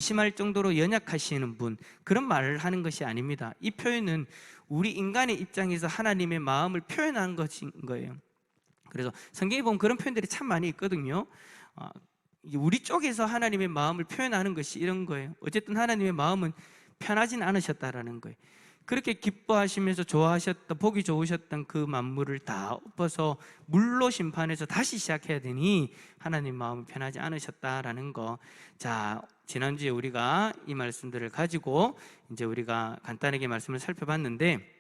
심할 정도로 연약하시는 분, 그런 말을 하는 것이 아닙니다. 이 표현은 우리 인간의 입장에서 하나님의 마음을 표현하는 것인 거예요. 그래서 성경에 보면 그런 표현들이 참 많이 있거든요. 우리 쪽에서 하나님의 마음을 표현하는 것이 이런 거예요. 어쨌든 하나님의 마음은 편하진 않으셨다라는 거예요. 그렇게 기뻐하시면서 좋아하셨던, 보기 좋으셨던 그 만물을 다 엎어서 물로 심판해서 다시 시작해야 되니 하나님 마음은 편하지 않으셨다라는 거. 자, 지난주에 우리가 이 말씀들을 가지고 이제 우리가 간단하게 말씀을 살펴봤는데,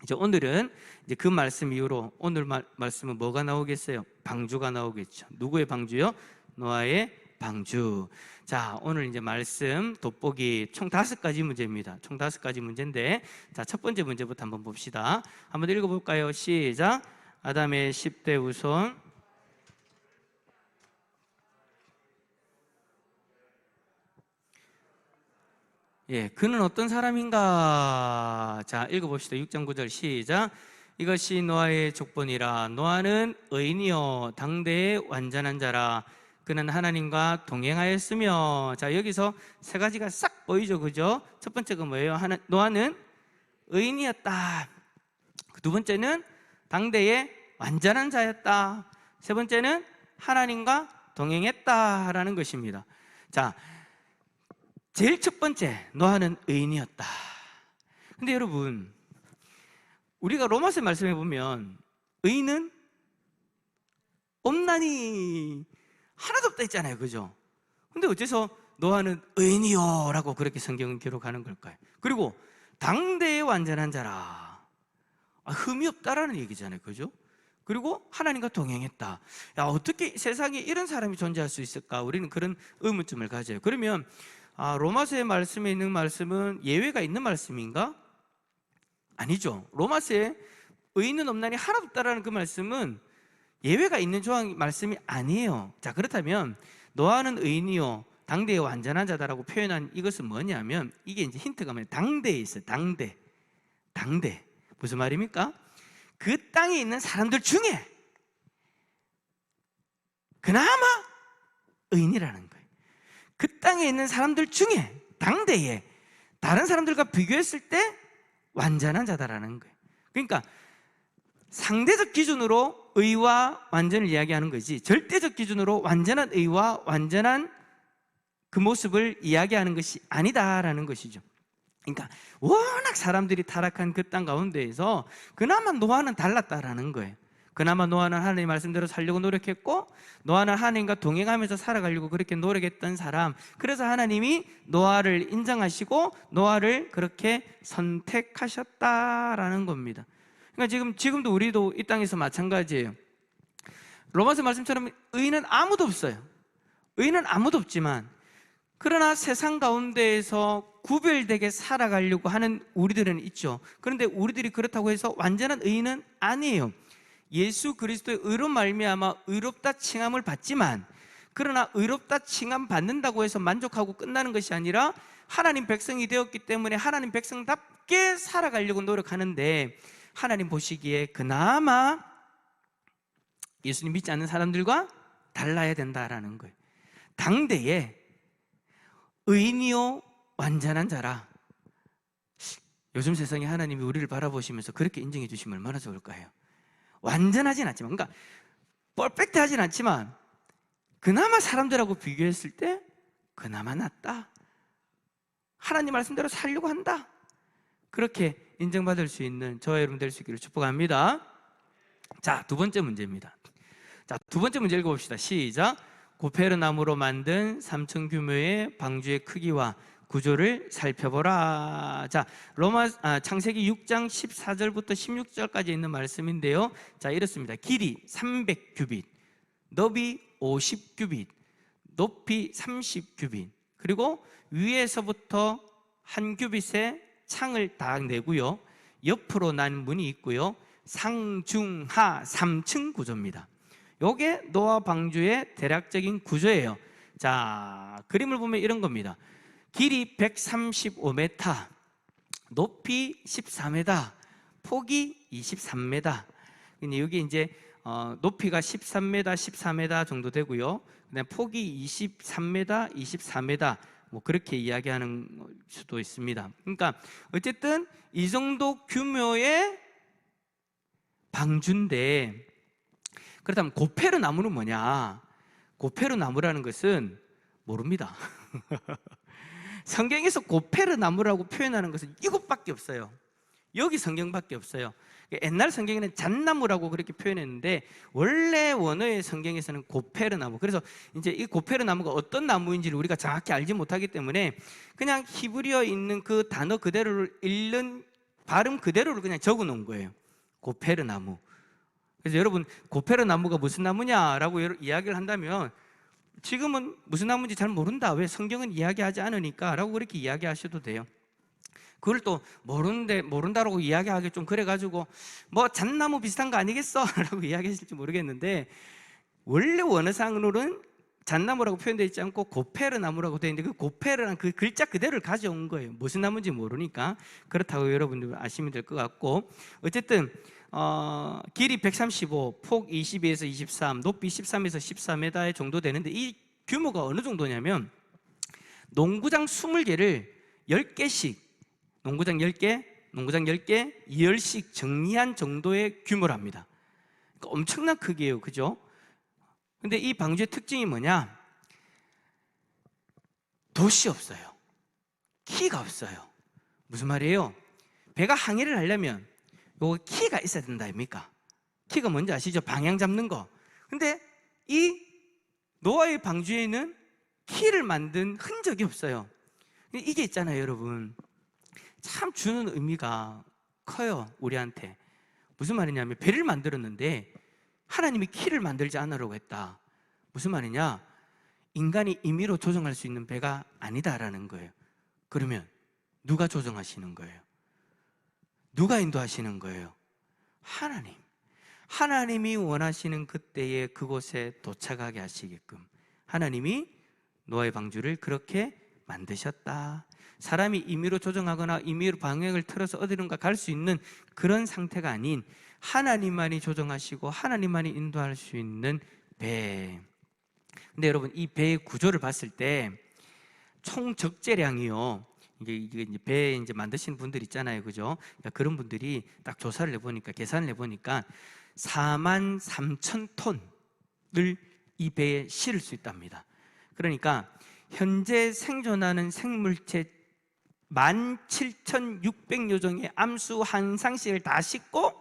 이제 오늘은 이제 그 말씀 이후로 오늘 말씀은 뭐가 나오겠어요? 방주가 나오겠죠. 누구의 방주요? 노아의 방주. 자, 오늘 이제 말씀 돋보기 총 5가지 문제입니다. 총 5가지 문제인데, 자, 첫 번째 문제부터 한번 봅시다. 한번 읽어볼까요? 시작. 아담의 10대 후손. 예, 그는 어떤 사람인가? 자, 읽어봅시다. 6장 9절 시작. 이것이 노아의 족본이라. 노아는 의인이요 당대의 완전한 자라. 그는 하나님과 동행하였으며. 자, 여기서 3가지가 싹 보이죠, 그죠? 첫 번째가 뭐예요? 노아는 의인이었다. 두 번째는 당대의 완전한 자였다. 세 번째는 하나님과 동행했다라는 것입니다. 자, 제일 첫 번째, 노아는 의인이었다. 근데 여러분, 우리가 로마서 말씀해 보면 의인은 없나니 하나도 없다 했잖아요, 그죠? 근데 어째서 노아는 의인이요 라고 그렇게 성경은 기록하는 걸까요? 그리고 당대의 완전한 자라, 흠이 없다라는 얘기잖아요, 그죠? 그리고 하나님과 동행했다. 야, 어떻게 세상에 이런 사람이 존재할 수 있을까? 우리는 그런 의문점을 가져요. 그러면 로마서의 말씀에 있는 말씀은 예외가 있는 말씀인가? 아니죠. 로마서에 의인은 없나니 하나도 없다라는 그 말씀은 예외가 있는 조항 말씀이 아니에요. 자, 그렇다면 노아는 의인이요 당대의 완전한 자다라고 표현한 이것은 뭐냐면, 이게 이제 힌트가 뭐냐면 당대에 있어요. 당대. 무슨 말입니까? 그 땅에 있는 사람들 중에 그나마 의인이라는 거예요. 그 땅에 있는 사람들 중에 당대에 다른 사람들과 비교했을 때 완전한 자다라는 거예요. 그러니까 상대적 기준으로 의와 완전을 이야기하는 거지, 절대적 기준으로 완전한 의와 완전한 그 모습을 이야기하는 것이 아니다라는 것이죠. 그러니까 워낙 사람들이 타락한 그 땅 가운데에서 그나마 노아는 달랐다라는 거예요. 그나마 노아는 하나님의 말씀대로 살려고 노력했고, 노아는 하나님과 동행하면서 살아가려고 그렇게 노력했던 사람. 그래서 하나님이 노아를 인정하시고 노아를 그렇게 선택하셨다라는 겁니다. 그러니까 지금도 우리도 이 땅에서 마찬가지예요. 로마서 말씀처럼 의인은 아무도 없어요. 의인은 아무도 없지만, 그러나 세상 가운데에서 구별되게 살아가려고 하는 우리들은 있죠. 그런데 우리들이 그렇다고 해서 완전한 의인은 아니에요. 예수 그리스도의 의로 말미암아 의롭다 칭함을 받지만, 그러나 의롭다 칭함 받는다고 해서 만족하고 끝나는 것이 아니라 하나님 백성이 되었기 때문에 하나님 백성답게 살아가려고 노력하는데, 하나님 보시기에 그나마 예수님 믿지 않는 사람들과 달라야 된다라는 거예요. 당대에 의인이요 완전한 자라. 요즘 세상에 하나님이 우리를 바라보시면서 그렇게 인정해 주시면 얼마나 좋을까요? 완전하진 않지만, 그러니까 퍼펙트하진 않지만 그나마 사람들하고 비교했을 때 그나마 낫다, 하나님 말씀대로 살려고 한다, 그렇게 인정받을 수 있는 저와 여러분 될 수 있기를 축복합니다. 자, 두 번째 문제입니다. 자, 두 번째 문제 읽어봅시다. 시작. 고페르나무로 만든 3층 규모의 방주의 크기와 구조를 살펴보라. 자, 창세기 6장 14절부터 16절까지 있는 말씀인데요. 자, 이렇습니다. 길이 300규빗, 너비 50규빗, 높이 30규빗, 그리고 위에서부터 한 규빗에 창을 딱 내고요, 옆으로 난 문이 있고요, 상중하 3층 구조입니다. 요게 노아 방주의 대략적인 구조예요. 자, 그림을 보면 이런 겁니다. 길이 135m, 높이 14m, 폭이 23m. 근데 여기 이제 높이가 13m, 14m 정도 되고요. 그다음 폭이 23m, 24m, 뭐 그렇게 이야기하는 수도 있습니다. 그러니까 어쨌든 이 정도 규모의 방주인데, 그렇다면 고페르 나무는 뭐냐? 고페르 나무라는 것은 모릅니다. 성경에서 고페르 나무라고 표현하는 것은 이것밖에 없어요. 여기 성경밖에 없어요. 옛날 성경에는 잣나무라고 그렇게 표현했는데 원래 원어의 성경에서는 고페르 나무. 그래서 이제 이 고페르 나무가 어떤 나무인지를 우리가 정확히 알지 못하기 때문에 그냥 히브리어에 있는 그 단어 그대로를 읽는 발음 그대로를 그냥 적어 놓은 거예요. 고페르 나무. 그래서 여러분, 고페르 나무가 무슨 나무냐라고 이야기를 한다면 지금은 무슨 나무인지 잘 모른다, 왜 성경은 이야기하지 않으니까 라고 그렇게 이야기하셔도 돼요. 그걸 또 모른다라고 이야기하기 좀 그래가지고 뭐 잣나무 비슷한 거 아니겠어? 라고 이야기하실지 모르겠는데, 원래 원어상으로는 잣나무라고 표현되어 있지 않고 고페르 나무라고 되어 있는데 그 고페르란 그 글자 그대로를 가져온 거예요. 무슨 나무인지 모르니까. 그렇다고 여러분들 아시면 될 것 같고, 어쨌든 길이 135, 폭 22에서 23, 높이 13에서 14m 정도 되는데, 이 규모가 어느 정도냐면 농구장 20개를 10개씩, 농구장 10개, 10씩 정리한 정도의 규모랍니다. 그러니까 엄청난 크기예요. 그죠? 근데 이 방주의 특징이 뭐냐? 돛이 없어요. 키가 없어요. 무슨 말이에요? 배가 항해를 하려면 요 키가 있어야 된다 아닙니까? 키가 뭔지 아시죠? 방향 잡는 거. 근데 이 노아의 방주에는 키를 만든 흔적이 없어요. 이게 있잖아요, 여러분. 참 주는 의미가 커요, 우리한테. 무슨 말이냐면 배를 만들었는데 하나님이 키를 만들지 않으라고 했다. 무슨 말이냐? 인간이 임의로 조정할 수 있는 배가 아니다라는 거예요. 그러면 누가 조정하시는 거예요? 누가 인도하시는 거예요? 하나님. 하나님이 원하시는 그때에 그곳에 도착하게 하시게끔 하나님이 노아의 방주를 그렇게 만드셨다. 사람이 임의로 조정하거나 임의로 방향을 틀어서 어디론가 갈 수 있는 그런 상태가 아닌 하나님만이 조정하시고 하나님만이 인도할 수 있는 배. 근데 여러분, 이 배의 구조를 봤을 때 총 적재량이요, 이게 이제 배 이제 만드시는 분들 있잖아요, 그죠? 그러니까 그런 분들이 딱 조사를 해보니까, 계산을 해보니까 43,000톤을 이 배에 실을 수 있답니다. 그러니까 현재 생존하는 생물체 17,600여 종의 암수 한 상씩을 다 싣고,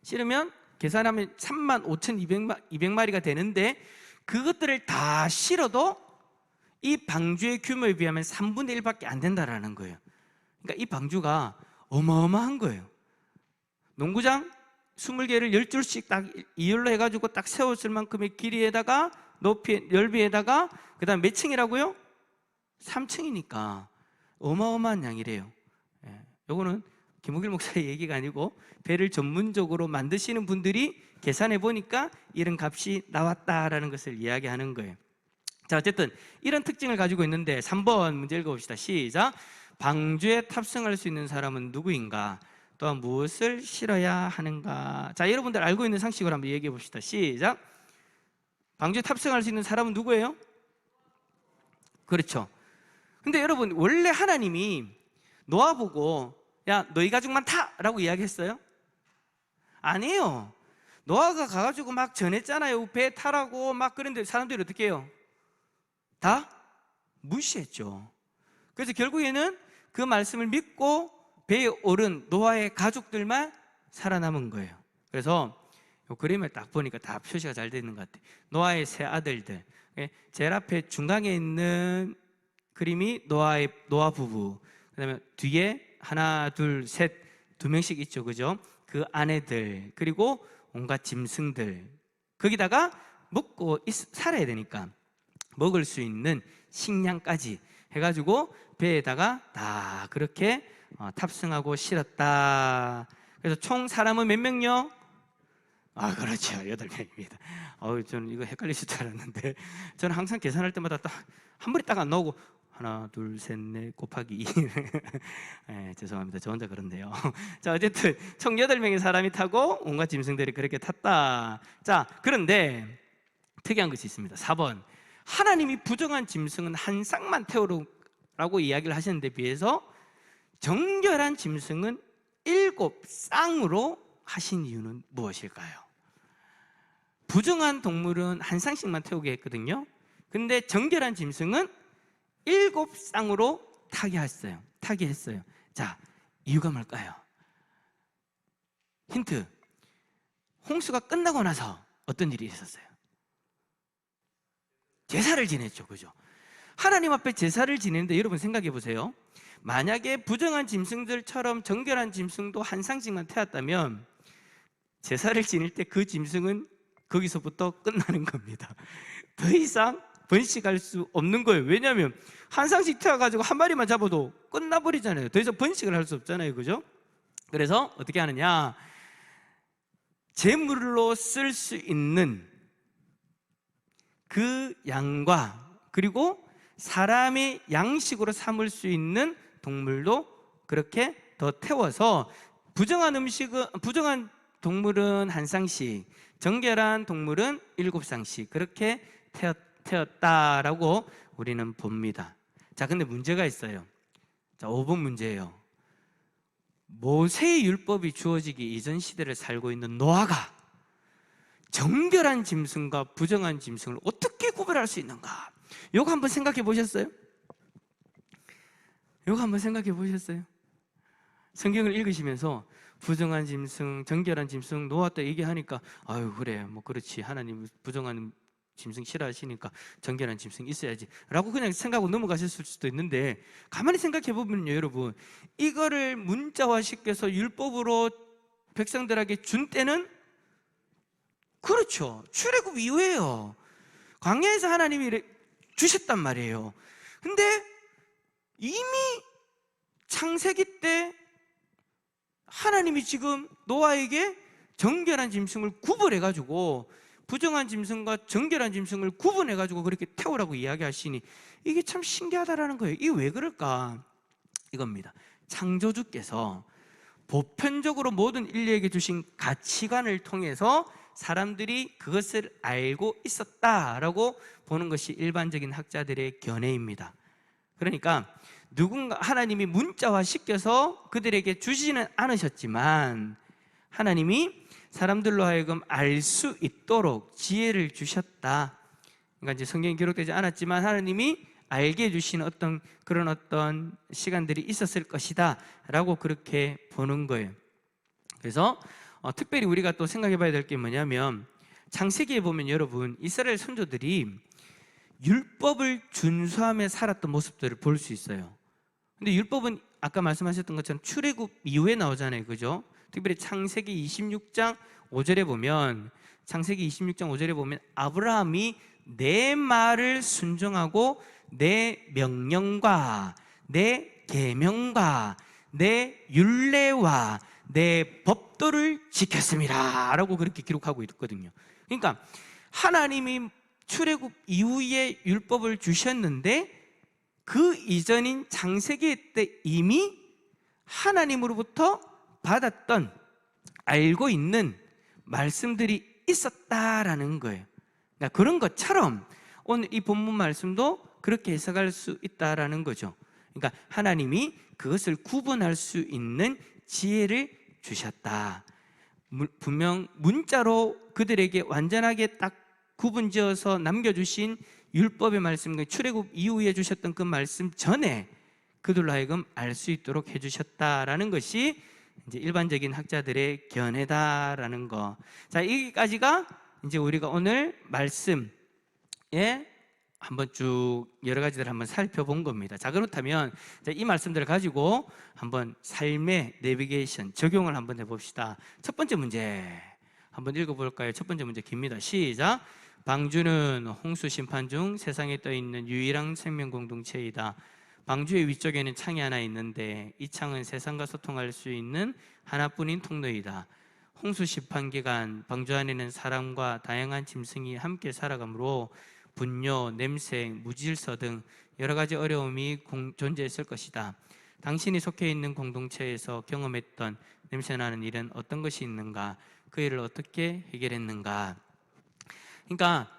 실으면 계산하면 35,200마리가 되는데, 그것들을 다 실어도 이 방주의 규모에 비하면 3분의 1밖에 안 된다라는 거예요. 그러니까 이 방주가 어마어마한 거예요. 농구장 20개를 10줄씩 딱 이열로 해가지고 딱 세웠을 만큼의 길이에다가 높이, 넓이에다가 그 다음 몇 층이라고요? 3층이니까 어마어마한 양이래요. 요거는 김우길 목사의 얘기가 아니고 배를 전문적으로 만드시는 분들이 계산해 보니까 이런 값이 나왔다라는 것을 이야기하는 거예요. 자, 어쨌든 이런 특징을 가지고 있는데 3번 문제 읽어봅시다. 시작. 방주에 탑승할 수 있는 사람은 누구인가? 또한 무엇을 실어야 하는가? 자, 여러분들 알고 있는 상식으로 한번 얘기해 봅시다. 시작. 방주에 탑승할 수 있는 사람은 누구예요? 그렇죠. 근데 여러분, 원래 하나님이 노아 보고 야, 너희 가족만 타! 라고 이야기했어요? 아니에요. 노아가 가가지고 막 전했잖아요. 배 타라고 막. 그런데 사람들이 어떻게 해요? 다 무시했죠. 그래서 결국에는 그 말씀을 믿고 배에 오른 노아의 가족들만 살아남은 거예요. 그래서 이 그림을 딱 보니까 다 표시가 잘 되는 것 같아요. 노아의 세 아들들. 제일 앞에 중앙에 있는 그림이 노아 부부. 그 다음에 뒤에 하나, 둘, 셋, 2명씩 있죠, 그죠? 그 아내들, 그리고 온갖 짐승들. 거기다가 먹고 살아야 되니까 먹을 수 있는 식량까지 해가지고 배에다가 다 그렇게 탑승하고 실었다. 그래서 총 사람은 몇 명요? 그렇죠. 8명입니다. 저는 이거 헷갈리실 줄 알았는데, 저는 항상 계산할 때마다 딱 한 번에 딱 안 나오고 하나, 둘, 셋, 넷 곱하기 2. 네, 죄송합니다. 저 혼자 그런데요. 자, 어쨌든 총 8명의 사람이 타고 온갖 짐승들이 그렇게 탔다. 자, 그런데 특이한 것이 있습니다. 4번. 하나님이 부정한 짐승은 한 쌍만 태우라고 이야기를 하시는 데 비해서 정결한 짐승은 7쌍으로 하신 이유는 무엇일까요? 부정한 동물은 한 쌍씩만 태우게 했거든요. 근데 정결한 짐승은 7쌍으로 타게 했어요. 자, 이유가 뭘까요? 힌트. 홍수가 끝나고 나서 어떤 일이 있었어요? 제사를 지냈죠. 그죠? 하나님 앞에 제사를 지내는데 여러분 생각해 보세요. 만약에 부정한 짐승들처럼 정결한 짐승도 한 쌍씩만 태웠다면 제사를 지낼 때 그 짐승은 거기서부터 끝나는 겁니다. 더 이상 번식할 수 없는 거예요. 왜냐하면 한 쌍씩 태워가지고 한 마리만 잡아도 끝나버리잖아요. 더 이상 번식을 할 수 없잖아요. 그죠? 그래서 어떻게 하느냐, 제물로 쓸 수 있는 그 양과 그리고 사람의 양식으로 삼을 수 있는 동물도 그렇게 더 태워서 부정한 동물은 한 쌍씩, 정결한 동물은 7쌍씩 그렇게 태웠다라고 우리는 봅니다. 자, 근데 문제가 있어요. 자, 5번 문제예요. 모세의 율법이 주어지기 이전 시대를 살고 있는 노아가 정결한 짐승과 부정한 짐승을 어떻게 구별할 수 있는가? 이거 한번 생각해 보셨어요? 성경을 읽으시면서 부정한 짐승, 정결한 짐승, 노아 때 얘기하니까 아유 그래 뭐 그렇지, 하나님 부정한 짐승 싫어하시니까 정결한 짐승 있어야지 라고 그냥 생각하고 넘어가셨을 수도 있는데, 가만히 생각해 보면요 여러분, 이거를 문자화시켜서 율법으로 백성들에게 준 때는 그렇죠, 출애굽 이후에요. 광야에서 하나님이 주셨단 말이에요. 근데 이미 창세기 때 하나님이 지금 노아에게 정결한 짐승을 구분해가지고 부정한 짐승과 정결한 짐승을 구분해가지고 그렇게 태우라고 이야기하시니 이게 참 신기하다라는 거예요. 이게 왜 그럴까? 이겁니다. 창조주께서 보편적으로 모든 인류에게 주신 가치관을 통해서 사람들이 그것을 알고 있었다라고 보는 것이 일반적인 학자들의 견해입니다. 그러니까 누군가 하나님이 문자화 시켜서 그들에게 주지는 않으셨지만 하나님이 사람들로 하여금 알 수 있도록 지혜를 주셨다. 그러니까 이제 성경에 기록되지 않았지만 하나님이 알게 해주신 어떤 시간들이 있었을 것이다 라고 그렇게 보는 거예요. 그래서 특별히 우리가 또 생각해 봐야 될 게 뭐냐면, 창세기에 보면 여러분 이스라엘 선조들이 율법을 준수하며 살았던 모습들을 볼 수 있어요. 근데 율법은 아까 말씀하셨던 것처럼 출애굽 이후에 나오잖아요. 그죠? 특별히 창세기 26장 5절에 보면 아브라함이 내 말을 순종하고 내 명령과 내 계명과 내 율례와 내 법도를 지켰습니다 라고 그렇게 기록하고 있거든요. 그러니까 하나님이 출애굽 이후에 율법을 주셨는데 그 이전인 창세기 때 이미 하나님으로부터 받았던, 알고 있는 말씀들이 있었다라는 거예요. 그러니까 그런 것처럼 오늘 이 본문 말씀도 그렇게 해석할 수 있다라는 거죠. 그러니까 하나님이 그것을 구분할 수 있는 지혜를 주셨다. 분명 문자로 그들에게 완전하게 딱 구분지어서 남겨주신 율법의 말씀과 출애굽 이후에 주셨던 그 말씀 전에 그들로 하여금 알 수 있도록 해주셨다라는 것이 이제 일반적인 학자들의 견해다라는 거. 자, 여기까지가 이제 우리가 오늘 말씀에 한번 쭉 여러 가지들 한번 살펴본 겁니다. 자, 그렇다면 이 말씀들을 가지고 한번 삶의 내비게이션 적용을 한번 해봅시다. 첫 번째 문제 한번 읽어볼까요? 첫 번째 문제 깁니다. 시작. 방주는 홍수 심판 중 세상에 떠있는 유일한 생명 공동체이다. 방주의 위쪽에는 창이 하나 있는데 이 창은 세상과 소통할 수 있는 하나뿐인 통로이다. 홍수 심판 기간 방주 안에는 사람과 다양한 짐승이 함께 살아가므로 분뇨, 냄새, 무질서 등 여러 가지 어려움이 존재했을 것이다. 당신이 속해 있는 공동체에서 경험했던 냄새나는 일은 어떤 것이 있는가? 그 일을 어떻게 해결했는가? 그러니까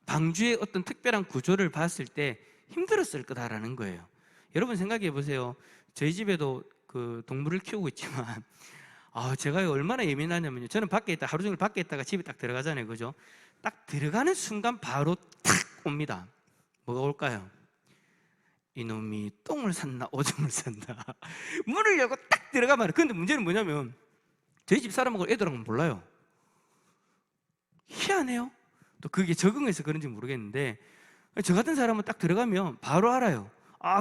방주의 어떤 특별한 구조를 봤을 때 힘들었을 거다라는 거예요. 여러분 생각해 보세요. 저희 집에도 그 동물을 키우고 있지만 제가 얼마나 예민하냐면요. 저는 밖에 있다 하루 종일 밖에 있다가 집에 딱 들어가잖아요. 그죠? 딱 들어가는 순간 바로 탁 옵니다. 뭐가 올까요? 이놈이 똥을 샀나 오줌을 샀나. 문을 열고 딱 들어가면. 근데 문제는 뭐냐면 저희 집 사람하고 애들하고는 몰라요. 희한해요. 또 그게 적응해서 그런지 모르겠는데 저 같은 사람은 딱 들어가면 바로 알아요.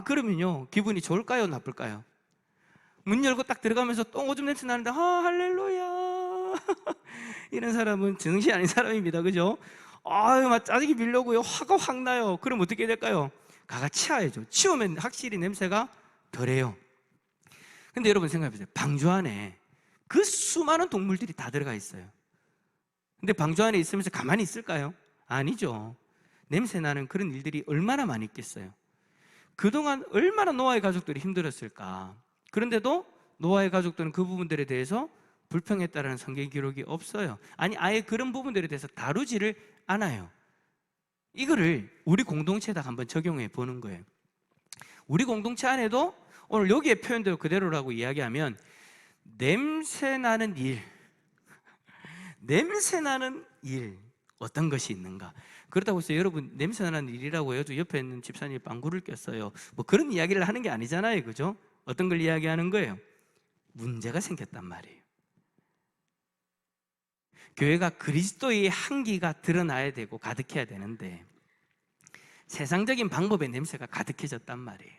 그러면요 기분이 좋을까요 나쁠까요? 문 열고 딱 들어가면서 똥 오줌 냄새 나는데 할렐루야 이런 사람은 정신 아닌 사람입니다. 그죠? 막 짜증이 빌려고요. 화가 확 나요. 그럼 어떻게 될까요? 가가 치워야죠. 치우면 확실히 냄새가 덜해요. 근데 여러분 생각해보세요. 방주 안에 그 수많은 동물들이 다 들어가 있어요. 근데 방주 안에 있으면서 가만히 있을까요? 아니죠. 냄새 나는 그런 일들이 얼마나 많이 있겠어요. 그동안 얼마나 노아의 가족들이 힘들었을까. 그런데도 노아의 가족들은 그 부분들에 대해서 불평했다라는 성경 기록이 없어요. 아니 아예 그런 부분들에 대해서 다루지를 않아요. 이거를 우리 공동체에다 한번 적용해 보는 거예요. 우리 공동체 안에도 오늘 여기에 표현대로 그대로라고 이야기하면 냄새나는 일, 냄새나는 일 어떤 것이 있는가. 그렇다고 해서 여러분 냄새나는 일이라고 해도 옆에 있는 집사님이 방구를 꼈어요 뭐 그런 이야기를 하는 게 아니잖아요. 그죠? 어떤 걸 이야기하는 거예요? 문제가 생겼단 말이에요. 교회가 그리스도의 향기가 드러나야 되고 가득해야 되는데 세상적인 방법의 냄새가 가득해졌단 말이에요.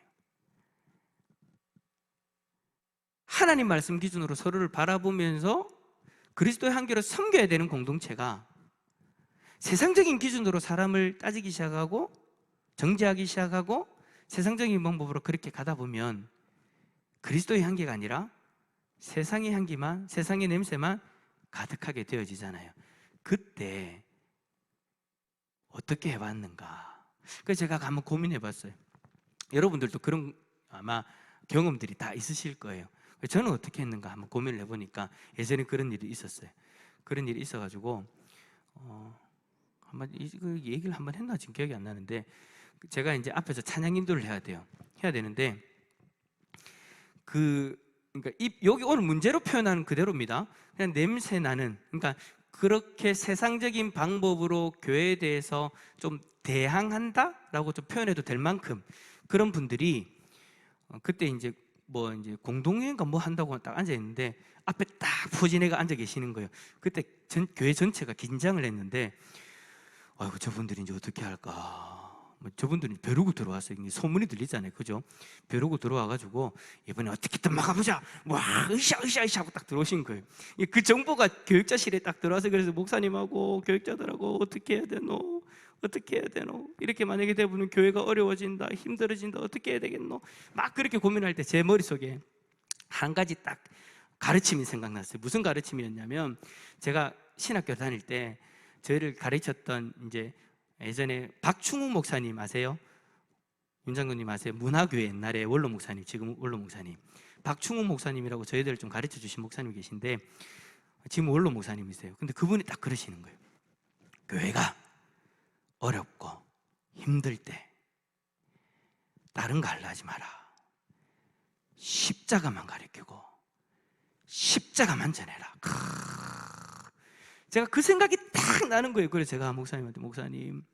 하나님 말씀 기준으로 서로를 바라보면서 그리스도의 향기를 섬겨야 되는 공동체가 세상적인 기준으로 사람을 따지기 시작하고 정죄하기 시작하고 세상적인 방법으로 그렇게 가다 보면 그리스도의 향기가 아니라 세상의 향기만, 세상의 냄새만 가득하게 되어지잖아요. 그때 어떻게 해봤는가? 그래서 제가 한번 고민해봤어요. 여러분들도 그런 아마 경험들이 다 있으실 거예요. 저는 어떻게 했는가 한번 고민을 해보니까 예전에 그런 일이 있었어요. 그런 일이 있어가지고 한번 그 얘기를 한번 했나 지금 기억이 안 나는데 제가 이제 앞에서 찬양 인도를 해야 돼요. 해야 되는데 그러니까 여기 오늘 문제로 표현하는 그대로입니다. 그냥 냄새 나는, 그러니까 그렇게 세상적인 방법으로 교회에 대해서 좀 대항한다라고 좀 표현해도 될 만큼 그런 분들이 그때 이제 뭐 이제 공동회인가 뭐 한다고 딱 앉아 있는데 앞에 딱 포진애가 앉아 계시는 거예요. 그때 교회 전체가 긴장을 했는데 아이고 저분들이 이제 어떻게 할까. 저분들이 벼르고 들어왔어요. 소문이 들리잖아요. 그죠? 벼르고 들어와가지고 이번에 어떻게든 막아보자. 와 으쌰 하고 딱 들어오신 거예요. 그 정보가 교육자실에 딱 들어와서 그래서 목사님하고 교육자들하고 어떻게 해야 되노? 어떻게 해야 되노? 이렇게 만약에 되면 교회가 어려워진다, 힘들어진다, 어떻게 해야 되겠노? 막 그렇게 고민할 때 제 머릿속에 한 가지 딱 가르침이 생각났어요. 무슨 가르침이었냐면 제가 신학교 다닐 때 저희를 가르쳤던 이제 예전에 박충우 목사님 아세요? 윤장군님 아세요? 문화교회 옛날에 원로 목사님, 지금 원로 목사님 박충우 목사님이라고 저희들을 좀 가르쳐 주신 목사님이 계신데 지금 원로 목사님이세요. 근데 그분이 딱 그러시는 거예요. 교회가 어렵고 힘들 때 다른 거 하려지 마라. 십자가만 가르치고 십자가만 전해라. 제가 그 생각이 딱 나는 거예요. 그래서 제가 목사님한테 목사님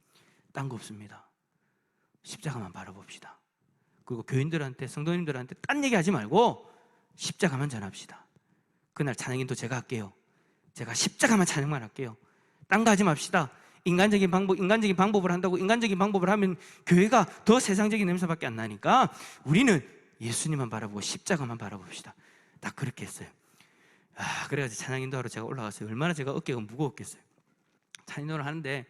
딴 거 없습니다. 십자가만 바라봅시다. 그리고 교인들한테 성도님들한테 딴 얘기 하지 말고 십자가만 전합시다. 그날 찬양인도 제가 할게요. 제가 십자가만 찬양만 할게요. 딴 거 하지 맙시다. 인간적인 방법을 한다고 인간적인 방법을 하면 교회가 더 세상적인 냄새밖에 안 나니까 우리는 예수님만 바라보고 십자가만 바라봅시다. 딱 그렇게 했어요. 그래가지고 찬양인도하러 제가 올라갔어요. 얼마나 제가 어깨가 무거웠겠어요. 찬양인도를 하는데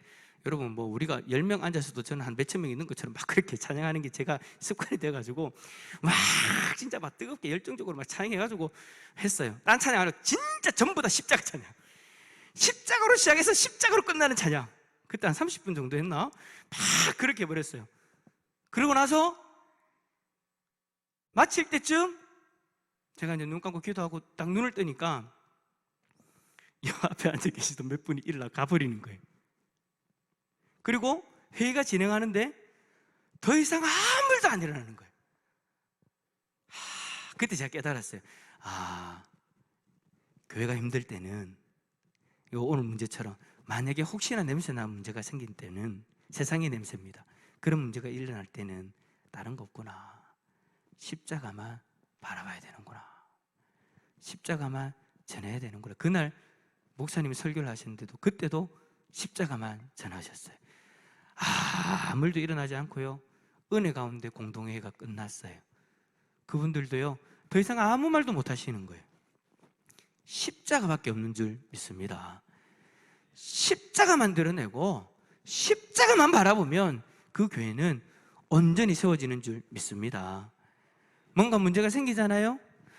여러분 뭐 우리가 10명 앉아서도 저는 한 몇천 명 있는 것처럼 막 그렇게 찬양하는 게 제가 습관이 돼가지고 막 진짜 막 뜨겁게 열정적으로 막 찬양해가지고 했어요. 딴 찬양 안 하고 진짜 전부 다 십자가 찬양, 십자가로 시작해서 십자가로 끝나는 찬양. 그때 한 30분 정도 했나? 막 그렇게 해버렸어요. 그러고 나서 마칠 때쯤 제가 이제 눈 감고 기도하고 딱 눈을 뜨니까 이 앞에 앉아 계시던 몇 분이 일어나 가버리는 거예요. 그리고 회의가 진행하는데 더 이상 아무 일도 안 일어나는 거예요. 그때 제가 깨달았어요. 교회가 힘들 때는 이거 오늘 문제처럼 만약에 혹시나 냄새 나는 문제가 생긴 때는 세상의 냄새입니다. 그런 문제가 일어날 때는 다른 거 없구나. 십자가만 바라봐야 되는구나. 십자가만 전해야 되는구나. 그날 목사님이 설교를 하셨는데도 그때도 십자가만 전하셨어요. 아무 일도 일어나지 않고요, 은혜 가운데 공동회의가 끝났어요. 그분들도요, 더 이상 아무 말도 못 하시는 거예요. 십자가밖에 없는 줄 믿습니다. 십자가만 드러내고 십자가만 바라보면 그 교회는 온전히 세워지는 줄 믿습니다. 뭔가 문제가 생기잖아요.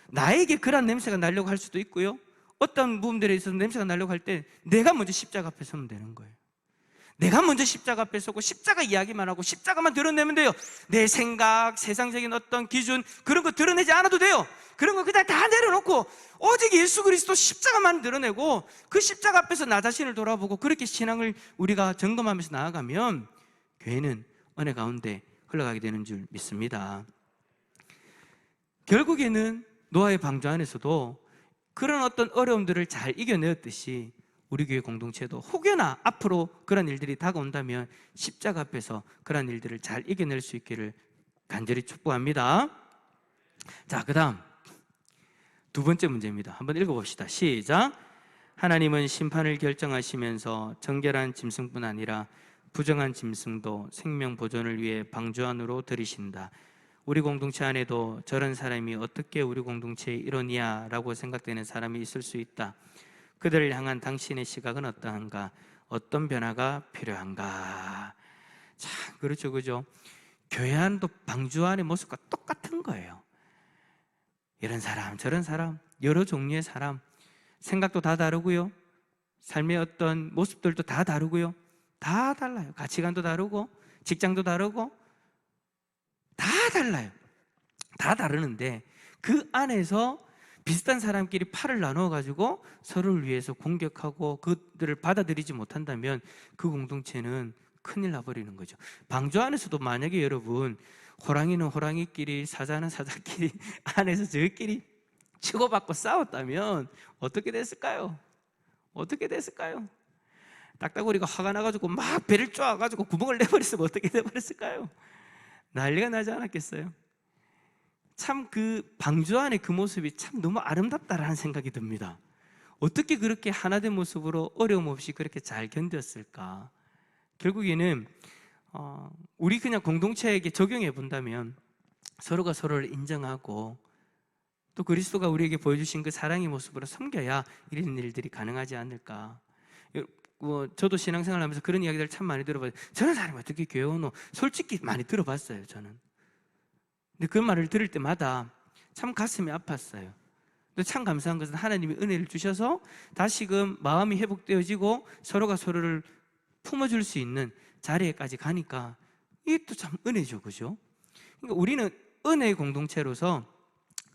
나에게 그런 냄새가 나려고 할 수도 있고요, 어떤 부분들에 있어서 냄새가 나려고 할 때 내가 먼저 십자가 앞에 서면 되는 거예요. 내가 먼저 십자가 앞에 서고 십자가 이야기만 하고 십자가만 드러내면 돼요. 내 생각, 세상적인 어떤 기준, 그런 거 드러내지 않아도 돼요. 그런 거 그냥 다 내려놓고 오직 예수 그리스도 십자가만 드러내고 그 십자가 앞에서 나 자신을 돌아보고 그렇게 신앙을 우리가 점검하면서 나아가면 교회는 은혜 가운데 흘러가게 되는 줄 믿습니다. 결국에는 노아의 방주 안에서도 그런 어떤 어려움들을 잘 이겨내었듯이 우리 교회 공동체도 혹여나 앞으로 그런 일들이 다가온다면 십자가 앞에서 그런 일들을 잘 이겨낼 수 있기를 간절히 축복합니다. 자, 그 다음 두 번째 문제입니다. 한번 읽어봅시다. 시작. 하나님은 심판을 결정하시면서 정결한 짐승뿐 아니라 부정한 짐승도 생명 보존을 위해 방주 안으로 들이신다. 우리 공동체 안에도 저런 사람이 어떻게 우리 공동체의 일원이야 라고 생각되는 사람이 있을 수 있다. 그들을 향한 당신의 시각은 어떠한가? 어떤 변화가 필요한가? 참, 그렇죠, 그죠? 교회 안도 방주 안의 모습과 똑같은 거예요. 이런 사람, 저런 사람, 여러 종류의 사람, 생각도 다 다르고요, 삶의 어떤 모습들도 다 다르고요, 다 달라요. 가치관도 다르고 직장도 다르고 다 달라요. 다 다르는데 그 안에서 비슷한 사람끼리 팔을 나누어 가지고 서로를 위해서 공격하고 그들을 받아들이지 못한다면 그 공동체는 큰일 나버리는 거죠. 방주 안에서도 만약에 여러분 호랑이는 호랑이끼리 사자는 사자끼리 안에서 저희끼리 치고받고 싸웠다면 어떻게 됐을까요? 어떻게 됐을까요? 딱따구리가 화가 나가지고 막 배를 쪼아가지고 구멍을 내버렸으면 어떻게 돼버렸을까요? 난리가 나지 않았겠어요? 참 그 방주 안의 그 모습이 참 너무 아름답다라는 생각이 듭니다. 어떻게 그렇게 하나된 모습으로 어려움 없이 그렇게 잘 견뎠을까? 결국에는 우리 그냥 공동체에게 적용해 본다면 서로가 서로를 인정하고 또 그리스도가 우리에게 보여주신 그 사랑의 모습으로 섬겨야 이런 일들이 가능하지 않을까? 저도 신앙생활 하면서 그런 이야기들 참 많이 들어봐요. 저런 사람이 어떻게 교회 오노? 솔직히 많이 들어봤어요, 저는. 근데 그 말을 들을 때마다 참 가슴이 아팠어요. 또 참 감사한 것은 하나님이 은혜를 주셔서 다시금 마음이 회복되어지고 서로가 서로를 품어줄 수 있는 자리에까지 가니까 이게 또 참 은혜죠, 그죠? 그러니까 우리는 은혜의 공동체로서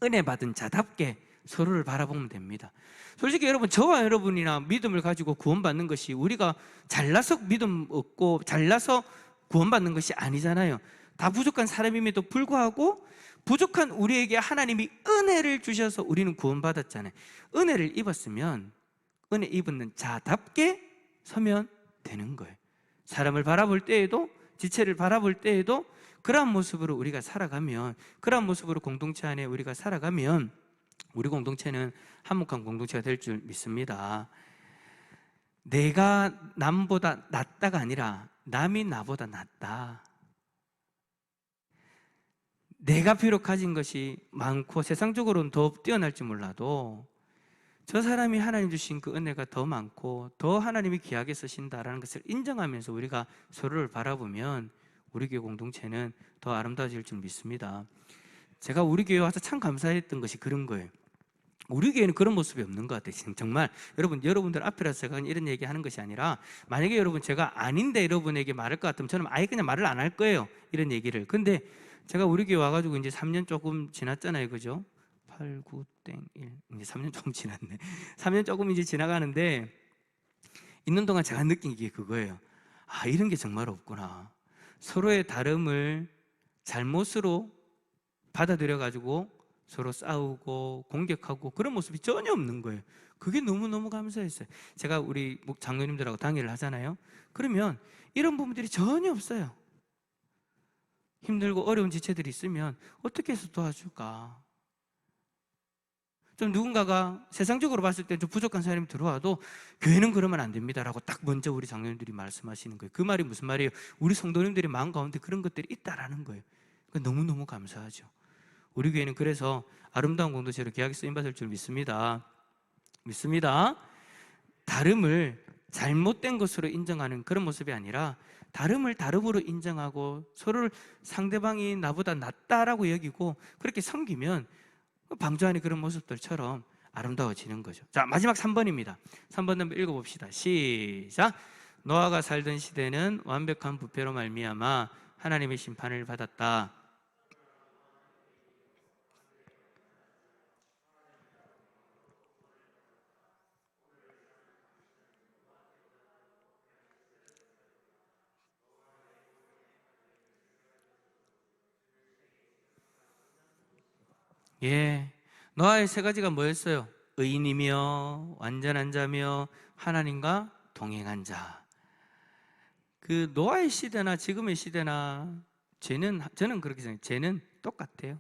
은혜 받은 자답게 서로를 바라보면 됩니다. 솔직히 여러분, 저와 여러분이나 믿음을 가지고 구원받는 것이 우리가 잘나서 믿음 얻고 잘나서 구원받는 것이 아니잖아요. 다 부족한 사람임에도 불구하고 부족한 우리에게 하나님이 은혜를 주셔서 우리는 구원받았잖아요. 은혜를 입었으면 은혜 입은 자답게 서면 되는 거예요. 사람을 바라볼 때에도, 지체를 바라볼 때에도 그러한 모습으로 우리가 살아가면, 그러한 모습으로 공동체 안에 우리가 살아가면 우리 공동체는 한목한 공동체가 될 줄 믿습니다. 내가 남보다 낫다가 아니라 남이 나보다 낫다. 내가 비록 가진 것이 많고 세상적으로는 더 뛰어날지 몰라도 저 사람이 하나님 주신 그 은혜가 더 많고 더 하나님이 귀하게 쓰신다라는 것을 인정하면서 우리가 서로를 바라보면 우리 교회 공동체는 더 아름다워질 줄 믿습니다. 제가 우리 교회 와서 참 감사했던 것이 그런 거예요. 우리 교회는 그런 모습이 없는 것 같아요. 정말 여러분들 앞이라서 제가 이런 얘기 하는 것이 아니라, 만약에 여러분 제가 아닌데 여러분에게 말할 것 같으면 저는 아예 그냥 말을 안 할 거예요, 이런 얘기를. 근데 제가 우리 교회 와가지고 이제 3년 조금 지났잖아요, 그죠? 8, 9, 땡, 1 이제 3년 조금 지났네. 3년 조금 이제 지나가는데 있는 동안 제가 느낀 게 그거예요. 아, 이런 게 정말 없구나. 서로의 다름을 잘못으로 받아들여가지고 서로 싸우고 공격하고 그런 모습이 전혀 없는 거예요. 그게 너무너무 감사했어요. 제가 우리 장로님들하고 당회를 하잖아요. 그러면 이런 부분들이 전혀 없어요. 힘들고 어려운 지체들이 있으면 어떻게 해서 도와줄까? 좀 누군가가 세상적으로 봤을 때 좀 부족한 사람이 들어와도 교회는 그러면 안 됩니다라고 딱 먼저 우리 장로님들이 말씀하시는 거예요. 그 말이 무슨 말이에요? 우리 성도님들의 마음 가운데 그런 것들이 있다라는 거예요. 너무너무 감사하죠. 우리 교회는 그래서 아름다운 공동체로 귀하게 쓰임받을 줄 믿습니다. 다름을 잘못된 것으로 인정하는 그런 모습이 아니라 다름을 다름으로 인정하고 서로를 상대방이 나보다 낫다라고 여기고 그렇게 섬기면 방주하는 그런 모습들처럼 아름다워지는 거죠. 자, 마지막 3번입니다. 3번 한번 읽어봅시다. 시작. 노아가 살던 시대는 완벽한 부패로 말미암아 하나님의 심판을 받았다. 예, 노아의 세 가지가 뭐였어요? 의인이며 완전한 자며 하나님과 동행한 자. 그 노아의 시대나 지금의 시대나 저는 그렇게 생각해요. 죄는 똑같아요.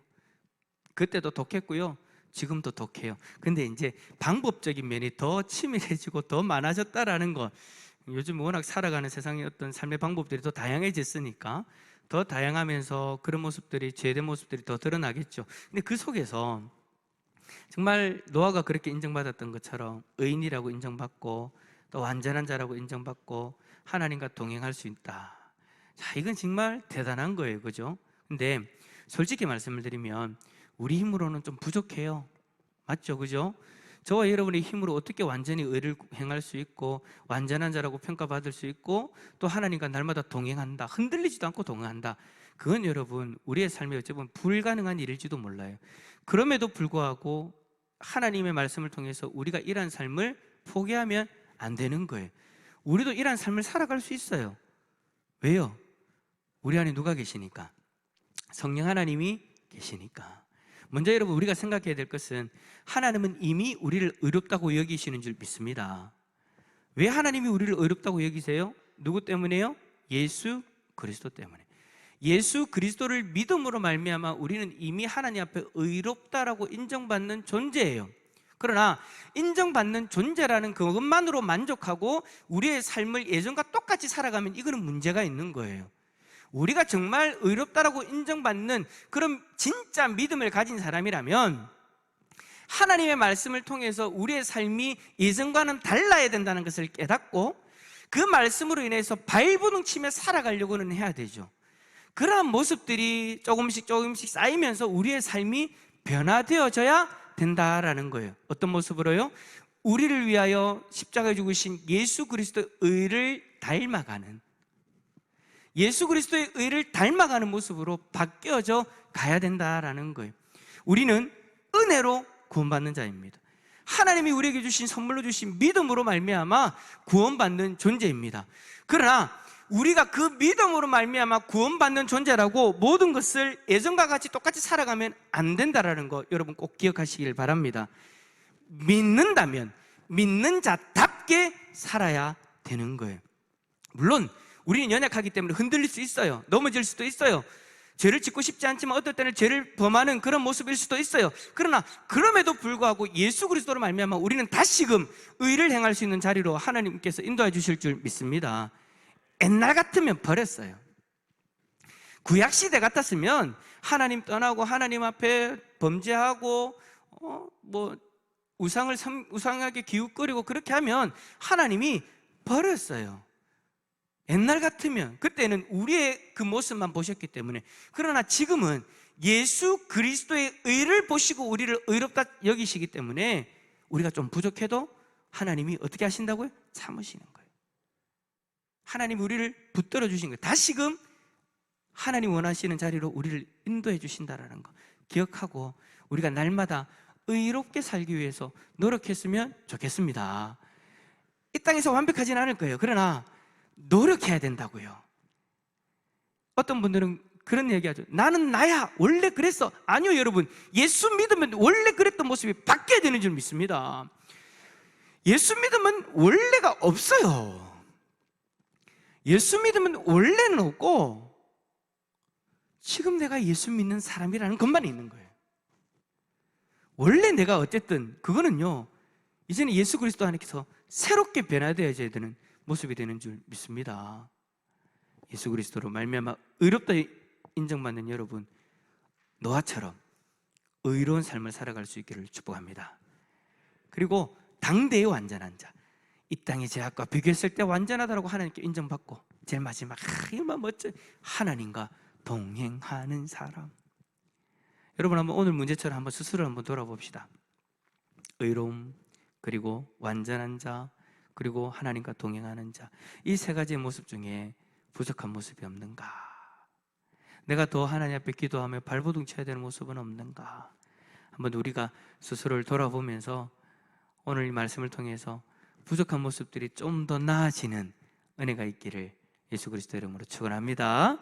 그때도 독했고요, 지금도 독해요. 근데 이제 방법적인 면이 더 치밀해지고 더 많아졌다라는 것. 요즘 워낙 살아가는 세상의 어떤 삶의 방법들이 더 다양해졌으니까 더 다양하면서 그런 모습들이, 죄된 모습들이 더 드러나겠죠. 근데 그 속에서 정말 노아가 그렇게 인정받았던 것처럼 의인이라고 인정받고 또 완전한 자라고 인정받고 하나님과 동행할 수 있다. 자, 이건 정말 대단한 거예요. 그죠? 근데 솔직히 말씀을 드리면 우리 힘으로는 좀 부족해요. 맞죠? 그죠? 저와 여러분의 힘으로 어떻게 완전히 의를 행할 수 있고 완전한 자라고 평가받을 수 있고 또 하나님과 날마다 동행한다, 흔들리지도 않고 동행한다, 그건 여러분 우리의 삶에 어찌 보면 불가능한 일일지도 몰라요. 그럼에도 불구하고 하나님의 말씀을 통해서 우리가 이러한 삶을 포기하면 안 되는 거예요. 우리도 이러한 삶을 살아갈 수 있어요. 왜요? 우리 안에 누가 계시니까? 성령 하나님이 계시니까. 먼저 여러분 우리가 생각해야 될 것은 하나님은 이미 우리를 의롭다고 여기시는 줄 믿습니다. 왜 하나님이 우리를 의롭다고 여기세요? 누구 때문에요? 예수 그리스도 때문에. 예수 그리스도를 믿음으로 말미암아 우리는 이미 하나님 앞에 의롭다라고 인정받는 존재예요. 그러나 인정받는 존재라는 그것만으로 만족하고 우리의 삶을 예전과 똑같이 살아가면 이거는 문제가 있는 거예요. 우리가 정말 의롭다라고 인정받는 그런 진짜 믿음을 가진 사람이라면 하나님의 말씀을 통해서 우리의 삶이 예전과는 달라야 된다는 것을 깨닫고 그 말씀으로 인해서 발부둥치며 살아가려고는 해야 되죠. 그러한 모습들이 조금씩 쌓이면서 우리의 삶이 변화되어져야 된다라는 거예요. 어떤 모습으로요? 우리를 위하여 십자가에 죽으신 예수 그리스도의 의를 닮아가는, 예수 그리스도의 의를 닮아가는 모습으로 바뀌어져 가야 된다라는 거예요. 우리는 은혜로 구원받는 자입니다. 하나님이 우리에게 주신 선물로 주신 믿음으로 말미암아 구원받는 존재입니다. 그러나 우리가 그 믿음으로 말미암아 구원받는 존재라고 모든 것을 예전과 같이 똑같이 살아가면 안 된다라는 거 여러분 꼭 기억하시길 바랍니다. 믿는다면 믿는 자답게 살아야 되는 거예요. 물론 우리는 연약하기 때문에 흔들릴 수 있어요. 넘어질 수도 있어요. 죄를 짓고 싶지 않지만 어떨 때는 죄를 범하는 그런 모습일 수도 있어요. 그러나 그럼에도 불구하고 예수 그리스도로 말미암아 우리는 다시금 의를 행할 수 있는 자리로 하나님께서 인도해 주실 줄 믿습니다. 옛날 같으면 버렸어요. 구약시대 같았으면 하나님 떠나고 하나님 앞에 범죄하고 우상하게 기웃거리고 그렇게 하면 하나님이 버렸어요. 옛날 같으면 그때는 우리의 그 모습만 보셨기 때문에. 그러나 지금은 예수 그리스도의 의를 보시고 우리를 의롭다 여기시기 때문에 우리가 좀 부족해도 하나님이 어떻게 하신다고요? 참으시는 거예요. 하나님이 우리를 붙들어 주신 거예요. 다시금 하나님 원하시는 자리로 우리를 인도해 주신다는 거 기억하고 우리가 날마다 의롭게 살기 위해서 노력했으면 좋겠습니다. 이 땅에서 완벽하지는 않을 거예요. 그러나 노력해야 된다고요. 어떤 분들은 그런 얘기하죠. 나는 나야. 원래 그랬어. 아니요, 여러분. 예수 믿으면 원래 그랬던 모습이 바뀌어야 되는 줄 믿습니다. 예수 믿으면 원래가 없어요. 예수 믿으면 원래는 없고 지금 내가 예수 믿는 사람이라는 것만 있는 거예요. 원래 내가 어쨌든 그거는요, 이제는 예수 그리스도 안에서 새롭게 변화되어져야 되는 모습이 되는 줄 믿습니다. 예수 그리스도로 말미암아 의롭다 인정받는 여러분, 노아처럼 의로운 삶을 살아갈 수 있기를 축복합니다. 그리고 당대의 완전한 자, 이 땅의 죄악과 비교했을 때 완전하다고 하나님께 인정받고 제일 마지막 얼마나 멋져, 하나님과 동행하는 사람. 여러분 한번 오늘 문제처럼 한번 스스로 한번 돌아봅시다. 의로움, 그리고 완전한 자, 그리고 하나님과 동행하는 자, 이 세 가지의 모습 중에 부족한 모습이 없는가? 내가 더 하나님 앞에 기도하며 발버둥 쳐야 되는 모습은 없는가? 한번 우리가 스스로를 돌아보면서 오늘 이 말씀을 통해서 부족한 모습들이 좀 더 나아지는 은혜가 있기를 예수 그리스도 이름으로 축원합니다.